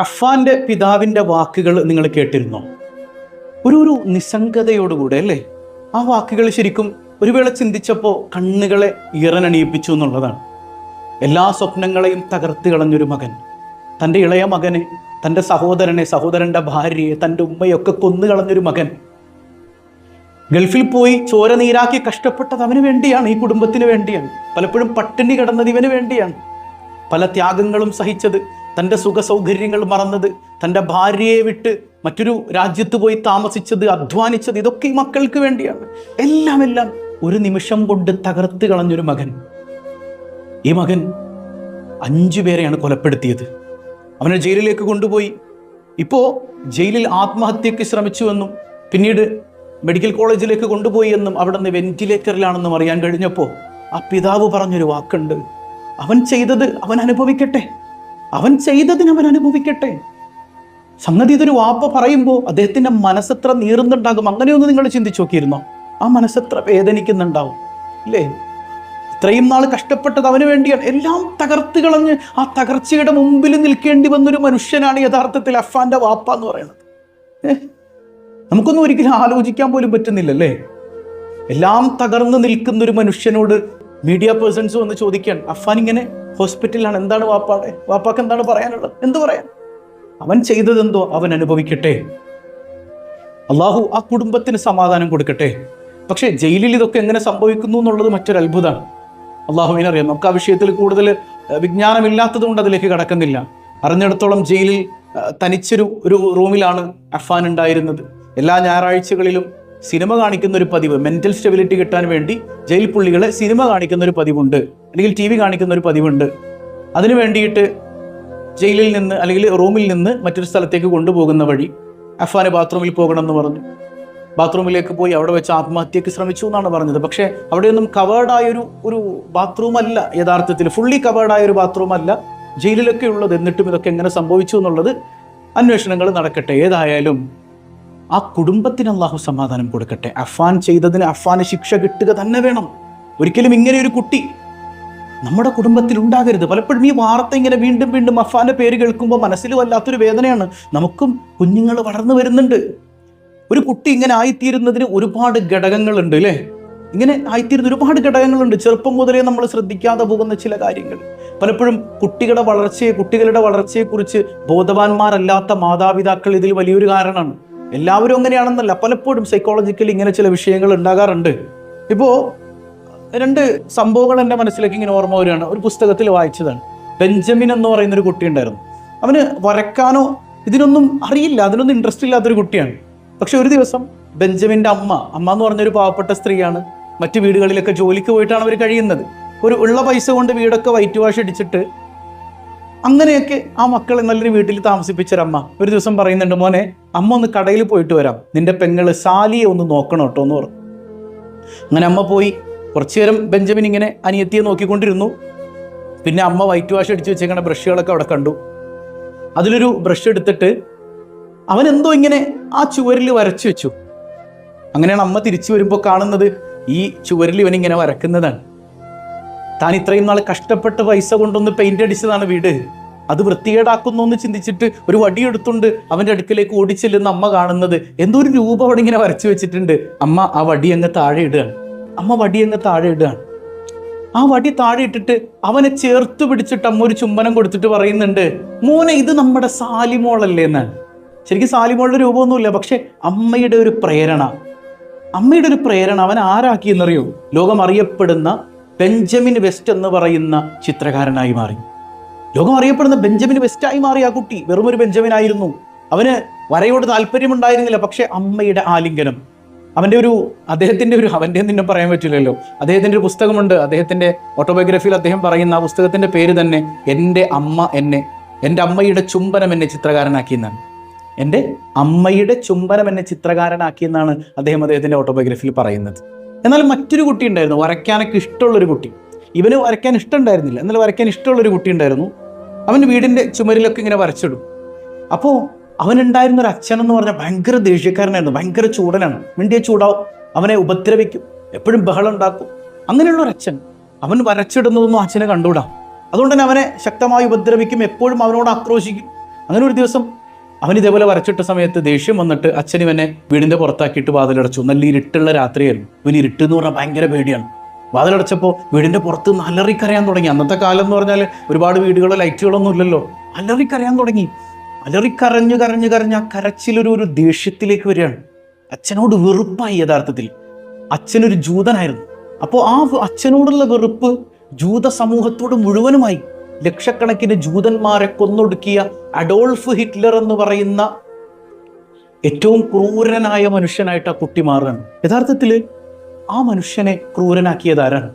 അഫ്ഫാന്റെ പിതാവിൻ്റെ വാക്കുകൾ നിങ്ങൾ കേട്ടിരുന്നോ? ഒരു നിസ്സംഗതയോടുകൂടെ അല്ലേ ആ വാക്കുകൾ ശരിക്കും ഒരു വേള ചിന്തിച്ചപ്പോൾ കണ്ണുകളെ ഈറനണിയിപ്പിച്ചു എന്നുള്ളതാണ്. എല്ലാ സ്വപ്നങ്ങളെയും തകർത്ത് കളഞ്ഞൊരു മകൻ, തൻ്റെ ഇളയ മകനെ, തൻ്റെ സഹോദരനെ, സഹോദരൻ്റെ ഭാര്യയെ, തൻ്റെ ഉമ്മയൊക്കെ കൊന്നുകളഞ്ഞൊരു മകൻ, ഗൾഫിൽ പോയി ചോര നീരാക്കി കഷ്ടപ്പെട്ടത് അവന് വേണ്ടിയാണ്, ഈ കുടുംബത്തിന് വേണ്ടിയാണ്. പലപ്പോഴും പട്ടിണി കിടന്നത് ഇവന് വേണ്ടിയാണ്. പല ത്യാഗങ്ങളും സഹിച്ചത്, തൻ്റെ സുഖ സൗകര്യങ്ങൾ മറന്നത്, തൻ്റെ ഭാര്യയെ വിട്ട് മറ്റൊരു രാജ്യത്ത് പോയി താമസിച്ചത്, അധ്വാനിച്ചത്, ഇതൊക്കെ ഈ മക്കൾക്ക് വേണ്ടിയാണ്. എല്ലാം ഒരു നിമിഷം കൊണ്ട് തകർത്ത് കളഞ്ഞൊരു മകൻ. ഈ മകൻ 5 പേരെയാണ് കൊലപ്പെടുത്തിയത്. അവനെ ജയിലിലേക്ക് കൊണ്ടുപോയി. ഇപ്പോൾ ജയിലിൽ ആത്മഹത്യക്ക് ശ്രമിച്ചുവെന്നും പിന്നീട് മെഡിക്കൽ കോളേജിലേക്ക് കൊണ്ടുപോയി എന്നും അവിടെ നിന്ന് വെന്റിലേറ്ററിലാണെന്നും അറിയാൻ കഴിഞ്ഞപ്പോൾ ആ പിതാവ് പറഞ്ഞൊരു വാക്കുണ്ട്: അവൻ ചെയ്തത് അവൻ അനുഭവിക്കട്ടെ, അവൻ ചെയ്തതിന് അവൻ അനുഭവിക്കട്ടെ. സംഗതി ഇതൊരു വാപ്പ പറയുമ്പോൾ അദ്ദേഹത്തിൻ്റെ മനസ്സെത്ര നീറുന്നുണ്ടാകും. അങ്ങനെയൊന്ന് നിങ്ങൾ ചിന്തിച്ചു നോക്കിയിരുന്നോ? ആ മനസ്സെത്ര വേദനിക്കുന്നുണ്ടാവും അല്ലേ? ഇത്രയും നാൾ കഷ്ടപ്പെട്ടത് അവന് വേണ്ടിയാണ്. എല്ലാം തകർത്ത് കളഞ്ഞ് ആ തകർച്ചയുടെ മുമ്പിൽ നിൽക്കേണ്ടി വന്നൊരു മനുഷ്യനാണ് യഥാർത്ഥത്തിൽ അഫ്ഫാന്റെ വാപ്പ എന്ന് പറയുന്നത്. നമുക്കൊന്നും ഒരിക്കലും ആലോചിക്കാൻ പോലും പറ്റുന്നില്ലല്ലേ? എല്ലാം തകർന്ന് നിൽക്കുന്ന ഒരു മനുഷ്യനോട് മീഡിയ പേഴ്സൺസ് വന്ന് ചോദിക്കാൻ, അഫ്ഫാൻ ഇങ്ങനെ ഹോസ്പിറ്റലിലാണ്, എന്താണ് വാപ്പാക്ക് എന്താണ് പറയാനുള്ളത്? എന്ത് പറയാൻ? അവൻ ചെയ്തതെന്തോ അവൻ അനുഭവിക്കട്ടെ. അള്ളാഹു ആ കുടുംബത്തിന് സമാധാനം കൊടുക്കട്ടെ. പക്ഷേ ജയിലിൽ ഇതൊക്കെ എങ്ങനെ സംഭവിക്കുന്നു എന്നുള്ളത് മറ്റൊരു അത്ഭുതമാണ്. അള്ളാഹുവിനറിയാം. നമുക്ക് ആ വിഷയത്തിൽ കൂടുതൽ വിജ്ഞാനമില്ലാത്തത് കൊണ്ട് അതിലേക്ക് കടക്കുന്നില്ല. അറിഞ്ഞിടത്തോളം ജയിലിൽ തനിച്ചൊരു റൂമിലാണ് അഫ്ഫാൻ ഉണ്ടായിരുന്നത്. എല്ലാ ഞായറാഴ്ചകളിലും സിനിമ കാണിക്കുന്ന ഒരു പതിവ്, മെന്റൽ സ്റ്റെബിലിറ്റി കിട്ടാൻ വേണ്ടി ജയിൽ പുള്ളികളെ സിനിമ കാണിക്കുന്ന ഒരു പതിവുണ്ട്, അല്ലെങ്കിൽ TV കാണിക്കുന്ന ഒരു പതിവുണ്ട്. അതിനു വേണ്ടിയിട്ട് ജയിലിൽ നിന്ന് അല്ലെങ്കിൽ റൂമിൽ നിന്ന് മറ്റൊരു സ്ഥലത്തേക്ക് കൊണ്ടുപോകുന്ന വഴി അഫ്ഫാന് ബാത്റൂമിൽ പോകണമെന്ന് പറഞ്ഞു. ബാത്റൂമിലേക്ക് പോയി അവിടെ വെച്ച് ആത്മഹത്യക്ക് ശ്രമിച്ചു എന്നാണ് പറഞ്ഞത്. പക്ഷേ അവിടെയൊന്നും കവേർഡായൊരു ബാത്റൂം അല്ല, യഥാർത്ഥത്തിൽ ഫുള്ളി കവേർഡായൊരു ബാത്റൂം അല്ല ജയിലിലൊക്കെ ഉള്ളത്. എന്നിട്ടും ഇതൊക്കെ എങ്ങനെ സംഭവിച്ചു എന്നുള്ളത് അന്വേഷണങ്ങൾ നടക്കട്ടെ. ഏതായാലും ആ കുടുംബത്തിന് അള്ളാഹു സമാധാനം കൊടുക്കട്ടെ. അഫ്ഫാൻ ചെയ്തതിന് അഫ്ഫാന് ശിക്ഷ കിട്ടുക തന്നെ വേണം. ഒരിക്കലും ഇങ്ങനെ ഒരു കുട്ടി നമ്മുടെ കുടുംബത്തിൽ ഉണ്ടാകരുത്. പലപ്പോഴും ഈ വാർത്ത ഇങ്ങനെ വീണ്ടും വീണ്ടും അഫ്ഫാന്റെ പേര് കേൾക്കുമ്പോൾ മനസ്സിൽ വല്ലാത്തൊരു വേദനയാണ്. നമുക്കും കുഞ്ഞുങ്ങൾ വളർന്നു വരുന്നുണ്ട്. ഒരു കുട്ടി ഇങ്ങനെ ആയിത്തീരുന്നതിന് ഒരുപാട് ഘടകങ്ങളുണ്ട് അല്ലേ? ഇങ്ങനെ ആയിത്തീരുന്ന ഒരുപാട് ഘടകങ്ങളുണ്ട്. ചെറുപ്പം മുതലേ നമ്മൾ ശ്രദ്ധിക്കാതെ പോകുന്ന ചില കാര്യങ്ങൾ. പലപ്പോഴും കുട്ടികളുടെ വളർച്ചയെക്കുറിച്ച് ബോധവാന്മാരല്ലാത്ത മാതാപിതാക്കൾ ഇതിൽ വലിയൊരു കാരണമാണ്. എല്ലാവരും അങ്ങനെയാണെന്നല്ല, പലപ്പോഴും സൈക്കോളജിക്കലി ഇങ്ങനെ ചില വിഷയങ്ങൾ ഉണ്ടാകാറുണ്ട്. ഇപ്പോൾ 2 സംഭവങ്ങൾ എൻ്റെ മനസ്സിലേക്ക് ഇങ്ങനെ ഓർമ്മ വരികയാണ്. ഒരു പുസ്തകത്തിൽ വായിച്ചതാണ്. ബെഞ്ചമിൻ എന്ന് പറയുന്നൊരു കുട്ടി ഉണ്ടായിരുന്നു. അവന് വരക്കാനോ ഇതിനൊന്നും അറിയില്ല, അതിനൊന്നും ഇൻട്രസ്റ്റ് ഇല്ലാത്തൊരു കുട്ടിയാണ്. പക്ഷെ ഒരു ദിവസം ബെഞ്ചമിൻ്റെ അമ്മ എന്ന് പറഞ്ഞൊരു പാവപ്പെട്ട സ്ത്രീയാണ്. മറ്റു വീടുകളിലൊക്കെ ജോലിക്ക് പോയിട്ടാണ് അവർ കഴിയുന്നത്. ഉള്ള പൈസ കൊണ്ട് വീടൊക്കെ വൈറ്റ് വാഷ് അടിച്ചിട്ട് അങ്ങനെയൊക്കെ ആ മക്കളെ നല്ലൊരു വീട്ടിൽ താമസിപ്പിച്ചൊരമ്മ ഒരു ദിവസം പറയുന്നുണ്ട്: മോനെ, അമ്മ ഒന്ന് കടയിൽ പോയിട്ട് വരാം, നിന്റെ പെങ്ങള് സാലിയെ ഒന്ന് നോക്കണം കേട്ടോ എന്ന് പറഞ്ഞു. അങ്ങനെ അമ്മ പോയി. കുറച്ചു നേരം ബെഞ്ചമിൻ ഇങ്ങനെ അനിയത്തിയെ നോക്കിക്കൊണ്ടിരുന്നു. പിന്നെ അമ്മ വൈറ്റ് വാഷ് അടിച്ച് വെച്ചേക്കണ ബ്രഷുകളൊക്കെ അവിടെ കണ്ടു. അതിലൊരു ബ്രഷ് എടുത്തിട്ട് അവൻ എന്തോ ഇങ്ങനെ ആ ചുവരിൽ വരച്ചു വെച്ചു. അങ്ങനെയാണ് അമ്മ തിരിച്ചു വരുമ്പോൾ കാണുന്നത് ഈ ചുവരിൽ ഇവനിങ്ങനെ വരക്കുന്നതാണ്. താൻ ഇത്രയും നാൾ കഷ്ടപ്പെട്ട് പൈസ കൊണ്ടൊന്ന് പെയിന്റ് അടിച്ചതാണ് വീട്, അത് വൃത്തികേടാക്കുന്നു എന്ന് ചിന്തിച്ചിട്ട് ഒരു വടിയെടുത്തുകൊണ്ട് അവൻ്റെ അടുക്കലേക്ക് ഓടിച്ചെല്ലുന്ന അമ്മ കാണുന്നത് എന്തോ ഒരു രൂപം അവിടെ ഇങ്ങനെ വരച്ചു വെച്ചിട്ടുണ്ട്. അമ്മ ആ വടി അങ്ങ് താഴെ ഇടുകയാണ്. ആ വടി താഴെ ഇട്ടിട്ട് അവനെ ചേർത്ത് പിടിച്ചിട്ട് അമ്മ ഒരു ചുംബനം കൊടുത്തിട്ട് പറയുന്നുണ്ട്: മോനെ, ഇത് നമ്മുടെ സാലിമോളല്ലേ എന്നാണ്. ശരിക്കും സാലിമോളുടെ രൂപമൊന്നുമില്ല, പക്ഷെ അമ്മയുടെ ഒരു പ്രേരണ അവൻ ആരാക്കിയെന്നറിയോ? ലോകം അറിയപ്പെടുന്ന ബെഞ്ചമിൻ വെസ്റ്റ് എന്ന് പറയുന്ന ചിത്രകാരനായി മാറി. ലോകം അറിയപ്പെടുന്ന ബെഞ്ചമിൻ വെസ്റ്റായി മാറി ആ കുട്ടി. വെറുമൊരു ബെഞ്ചമിൻ ആയിരുന്നു. അവന് വരയോട് താല്പര്യമുണ്ടായിരുന്നില്ല, പക്ഷെ അമ്മയുടെ ആലിംഗനം, അവൻ്റെ നിന്നെ പറയാൻ പറ്റില്ലല്ലോ. അദ്ദേഹത്തിൻ്റെ ഒരു പുസ്തകമുണ്ട്. അദ്ദേഹത്തിൻ്റെ ഓട്ടോബയോഗ്രഫിയിൽ അദ്ദേഹം പറയുന്ന ആ പുസ്തകത്തിൻ്റെ പേര് തന്നെ എൻ്റെ അമ്മയുടെ ചുംബനം എന്നെ ചിത്രകാരനാക്കിയെന്നാണ്. എൻ്റെ അമ്മയുടെ ചുംബനം എന്നെ ചിത്രകാരനാക്കിയെന്നാണ് അദ്ദേഹത്തിൻ്റെ ഓട്ടോബയോഗ്രഫിയിൽ പറയുന്നത്. എന്നാൽ മറ്റൊരു കുട്ടി ഉണ്ടായിരുന്നു, വരയ്ക്കാനൊക്കെ ഇഷ്ടമുള്ളൊരു കുട്ടി. ഇവന് വരയ്ക്കാൻ ഇഷ്ടമുണ്ടായിരുന്നില്ല, എന്നാൽ വരയ്ക്കാൻ ഇഷ്ടമുള്ളൊരു കുട്ടി ഉണ്ടായിരുന്നു. അവൻ വീടിൻ്റെ ചുമരിലൊക്കെ ഇങ്ങനെ വരച്ചിടും. അപ്പോൾ അവനുണ്ടായിരുന്നൊരു അച്ഛൻ എന്ന് പറഞ്ഞാൽ ഭയങ്കര ദേഷ്യക്കാരനായിരുന്നു, ഭയങ്കര ചൂടനാണ്. മിണ്ടിയെ ചൂടാവും, അവനെ ഉപദ്രവിക്കും, എപ്പോഴും ബഹളം ഉണ്ടാക്കും. അങ്ങനെയുള്ളൊരച്ഛൻ. അവൻ വരച്ചിടുന്നതൊന്നും അച്ഛനെ കണ്ടുകൂടാ. അതുകൊണ്ട് തന്നെ അവനെ ശക്തമായി ഉപദ്രവിക്കും, എപ്പോഴും അവനോട് ആക്രോശിക്കും. അങ്ങനെ ഒരു ദിവസം അവൻ ഇതേപോലെ വരച്ചിട്ട സമയത്ത് ദേഷ്യം വന്നിട്ട് അച്ഛൻ ഇവനെ വീടിൻ്റെ പുറത്താക്കിയിട്ട് വാതിലടച്ചു. നല്ല ഇരുട്ടുള്ള രാത്രിയായിരുന്നു. ഇവന് ഇരുട്ട് എന്ന് പറഞ്ഞാൽ ഭയങ്കര പേടിയാണ്. വാതിലടച്ചപ്പോൾ വീടിൻ്റെ പുറത്ത് നിന്ന് അലറിക്കരയാൻ തുടങ്ങി. അന്നത്തെ കാലം എന്ന് പറഞ്ഞാൽ ഒരുപാട് വീടുകളോ ലൈറ്റുകളൊന്നും ഇല്ലല്ലോ. അലറിക്കരയാൻ തുടങ്ങി. കരഞ്ഞ് ആ കരച്ചിലൊരു ദേഷ്യത്തിലേക്ക് വരികയാണ്. അച്ഛനോട് വെറുപ്പായി. യഥാർത്ഥത്തിൽ അച്ഛനൊരു ജൂതനായിരുന്നു. അപ്പോൾ ആ അച്ഛനോടുള്ള വെറുപ്പ് ജൂത സമൂഹത്തോട് മുഴുവനുമായി. ലക്ഷക്കണക്കിന് ജൂതന്മാരെ കൊന്നൊടുക്കിയ അഡോൾഫ് ഹിറ്റ്ലർ എന്ന് പറയുന്ന ഏറ്റവും ക്രൂരനായ മനുഷ്യനായിട്ട് ആ കുട്ടി മാറുകയാണ്. യഥാർത്ഥത്തിൽ ആ മനുഷ്യനെ ക്രൂരനാക്കിയത് ആരാണ്?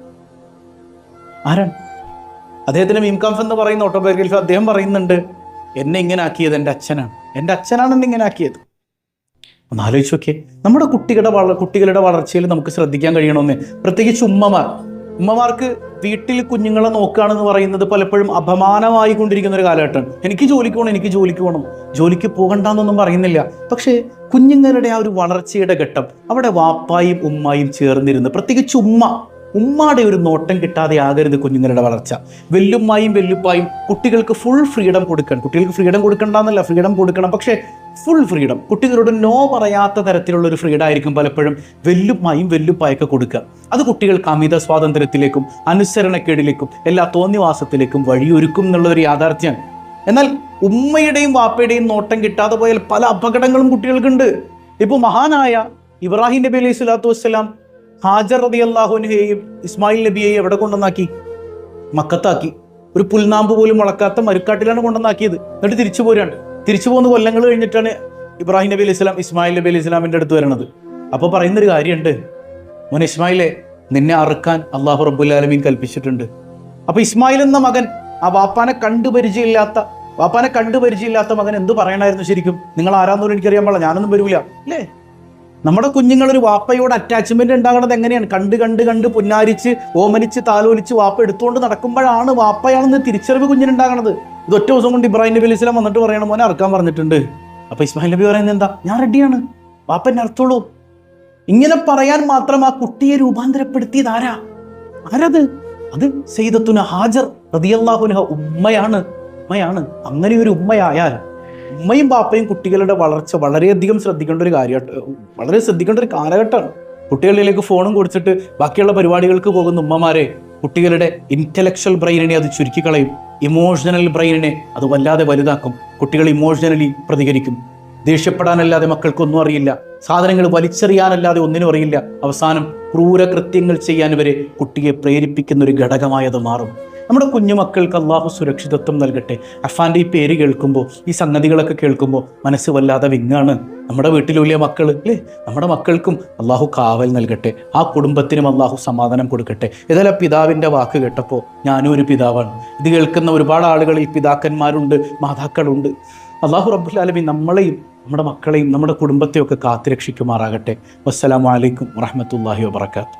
അദ്ദേഹത്തിന് മീംകാംഫ് എന്ന് പറയുന്ന ഓട്ടോബയോഗ്രഫി അദ്ദേഹം പറയുന്നുണ്ട്, എന്നെ ഇങ്ങനെ ആക്കിയത് എൻ്റെ അച്ഛനാണ്. എൻ്റെ അച്ഛനാണ് എന്നെ ഇങ്ങനെ ആക്കിയത്. ഒന്ന് ആലോചിച്ച് നോക്കിയേ. നമ്മുടെ കുട്ടികളുടെ വളർച്ചയിൽ നമുക്ക് ശ്രദ്ധിക്കാൻ കഴിയണമെന്ന്, പ്രത്യേകിച്ച് ഉമ്മമാർക്ക് വീട്ടിൽ കുഞ്ഞുങ്ങളെ നോക്കുകയാണെന്ന് പറയുന്നത് പലപ്പോഴും അപമാനമായി കൊണ്ടിരിക്കുന്ന ഒരു കാലഘട്ടമാണ്. എനിക്ക് ജോലിക്ക് പോകണം, ജോലിക്ക് പോകണ്ടെന്നൊന്നും പറയുന്നില്ല. പക്ഷേ കുഞ്ഞുങ്ങളുടെ ആ ഒരു വളർച്ചയുടെ ഘട്ടം അവിടെ വാപ്പായും ഉമ്മായും ചേർന്നിരുന്ന്, പ്രത്യേകിച്ച് ഉമ്മയുടെ ഒരു നോട്ടം കിട്ടാതെ ആകരുത് കുഞ്ഞുങ്ങളുടെ വളർച്ച. വെല്ലുപ്പായും കുട്ടികൾക്ക് ഫുൾ ഫ്രീഡം കൊടുക്കണം. കുട്ടികൾക്ക് ഫ്രീഡം കൊടുക്കണ്ടെന്നല്ല, ഫ്രീഡം കൊടുക്കണം, പക്ഷേ ഫുൾ ഫ്രീഡം. കുട്ടികളോട് നോ പറയാത്ത തരത്തിലുള്ളൊരു ഫ്രീഡം ആയിരിക്കും പലപ്പോഴും വെല്ലുപ്പായൊക്കെ കൊടുക്കുക. അത് കുട്ടികൾക്ക് അമിത സ്വാതന്ത്ര്യത്തിലേക്കും അനുസരണക്കേടിലേക്കും എല്ലാ തോന്നിവാസത്തിലേക്കും വഴിയൊരുക്കും എന്നുള്ളൊരു യാഥാർത്ഥ്യമാണ്. എന്നാൽ ഉമ്മയുടെയും വാപ്പയുടെയും നോട്ടം കിട്ടാതെ പോയാൽ പല അപകടങ്ങളും കുട്ടികൾക്കുണ്ട്. ഇപ്പോൾ മഹാനായ ഇബ്രാഹിം നബി അലൈഹി സ്വലാത്തു വസ്സലാം ഹാജർ റളിയല്ലാഹു അൻഹയെയും ഇസ്മായിൽ നബിയെയും എവിടെ കൊണ്ടുവന്നാക്കി? മക്കത്താക്കി. ഒരു പുൽനാമ്പ് പോലും മുളക്കാത്ത മരുക്കാട്ടിലാണ് കൊണ്ടുവന്നാക്കിയത്. എന്നിട്ട് തിരിച്ചു പോകുന്ന കൊല്ലങ്ങൾ കഴിഞ്ഞിട്ടാണ് ഇബ്രാഹിം നബി അലൈഹി സ്വലാം ഇസ്മായിൽ നബി അലൈഹി സ്വലാമിൻ്റെ അടുത്ത് വരുന്നത്. അപ്പോൾ പറയുന്നൊരു കാര്യമുണ്ട്, മോനെ ഇസ്മായിലെ, നിന്നെ അറുക്കാൻ അള്ളാഹു റബ്ബുൽ ആലമീൻ കൽപ്പിച്ചിട്ടുണ്ട്. അപ്പോൾ ഇസ്മായിൽ എന്ന മകൻ, ആ വാപ്പാനെ കണ്ടു പരിചയമില്ലാത്ത മകൻ എന്ത് പറയണമായിരുന്നു ശരിക്കും? നിങ്ങൾ ആരാന്നോലും എനിക്കറിയാൻ പാടില്ല, ഞാനൊന്നും വരൂല അല്ലേ? നമ്മുടെ കുഞ്ഞുങ്ങളൊരു വാപ്പയോട് അറ്റാച്ച്മെന്റ് ഉണ്ടാകുന്നത് എങ്ങനെയാണ്? കണ്ട് പുന്നാരിച്ച് ഓമനിച്ച് താലോലിച്ച് വാപ്പ എടുത്തുകൊണ്ട് നടക്കുമ്പോഴാണ് വാപ്പയാണെന്ന് തിരിച്ചറിവ് കുഞ്ഞിനുണ്ടാകണത്. ഇത് ഒറ്റ ദിവസം കൊണ്ട് ഇബ്രാഹിം നബി അലൈഹി സ്വലാം വന്നിട്ട് പറയണം, മോനെ അറുക്കാൻ പറഞ്ഞിട്ടുണ്ട്. അപ്പൊ ഇസ്മായിൽ നബി പറയുന്നത് എന്താ? ഞാൻ റെഡിയാണ്, വാപ്പ എന്നെ അറുത്തോളൂ. ഇങ്ങനെ പറയാൻ മാത്രം ആ കുട്ടിയെ രൂപാന്തരപ്പെടുത്തിയത് ആരത്? അത് സയ്യിദത്തുന ഹാജർ റളിയല്ലാഹു അൻഹ ഉമ്മയാണ്. അങ്ങനെ ഒരു ഉമ്മയായാൽ ഉമ്മയും ബാപ്പയും കുട്ടികളുടെ വളർച്ച വളരെയധികം ശ്രദ്ധിക്കേണ്ട ഒരു കാലഘട്ടമാണ്. കുട്ടികളിലേക്ക് ഫോണും കൊടുത്തിട്ട് ബാക്കിയുള്ള പരിപാടികൾക്ക് പോകുന്ന ഉമ്മമാരെ കുട്ടികളുടെ ഇന്റലക്ച്വൽ ബ്രെയിനിനെ അത് ചുരുക്കിക്കളയും. ഇമോഷണൽ ബ്രെയിനിനെ അത് വല്ലാതെ വലുതാക്കും. കുട്ടികൾ ഇമോഷണലി പ്രതികരിക്കും. ദേഷ്യപ്പെടാനല്ലാതെ മക്കൾക്കൊന്നും അറിയില്ല. സാധനങ്ങൾ വലിച്ചെറിയാനല്ലാതെ ഒന്നിനും അറിയില്ല. അവസാനം ക്രൂരകൃത്യങ്ങൾ ചെയ്യാൻ വരെ കുട്ടിയെ പ്രേരിപ്പിക്കുന്ന ഒരു ഘടകമായത് മാറും. നമ്മുടെ കുഞ്ഞുമക്കൾക്ക് അള്ളാഹു സുരക്ഷിതത്വം നൽകട്ടെ. അഫാൻ്റെ ഈ പേര് കേൾക്കുമ്പോൾ, ഈ സംഗതികളൊക്കെ കേൾക്കുമ്പോൾ മനസ്സ് വല്ലാതെ വിങ്ങാണ്. നമ്മുടെ വീട്ടിൽ വലിയ മക്കൾ അല്ലേ, നമ്മുടെ മക്കൾക്കും അള്ളാഹു കാവൽ നൽകട്ടെ. ആ കുടുംബത്തിനും അള്ളാഹു സമാധാനം കൊടുക്കട്ടെ. ഏതായാലും പിതാവിൻ്റെ വാക്ക് കേട്ടപ്പോൾ ഞാനും ഒരു പിതാവാണ്. ഇത് കേൾക്കുന്ന ഒരുപാട് ആളുകളിൽ പിതാക്കന്മാരുണ്ട്, മാതാക്കളുണ്ട്. അള്ളാഹു റബ്ബുൽ ആലമീൻ നമ്മളെയും നമ്മുടെ മക്കളെയും നമ്മുടെ കുടുംബത്തെയും ഒക്കെ കാത്തുരക്ഷിക്കുമാറാകട്ടെ. വസ്സലാമു അലൈക്കും വറഹ്മത്തുള്ളാഹി വബറകാതുഹു.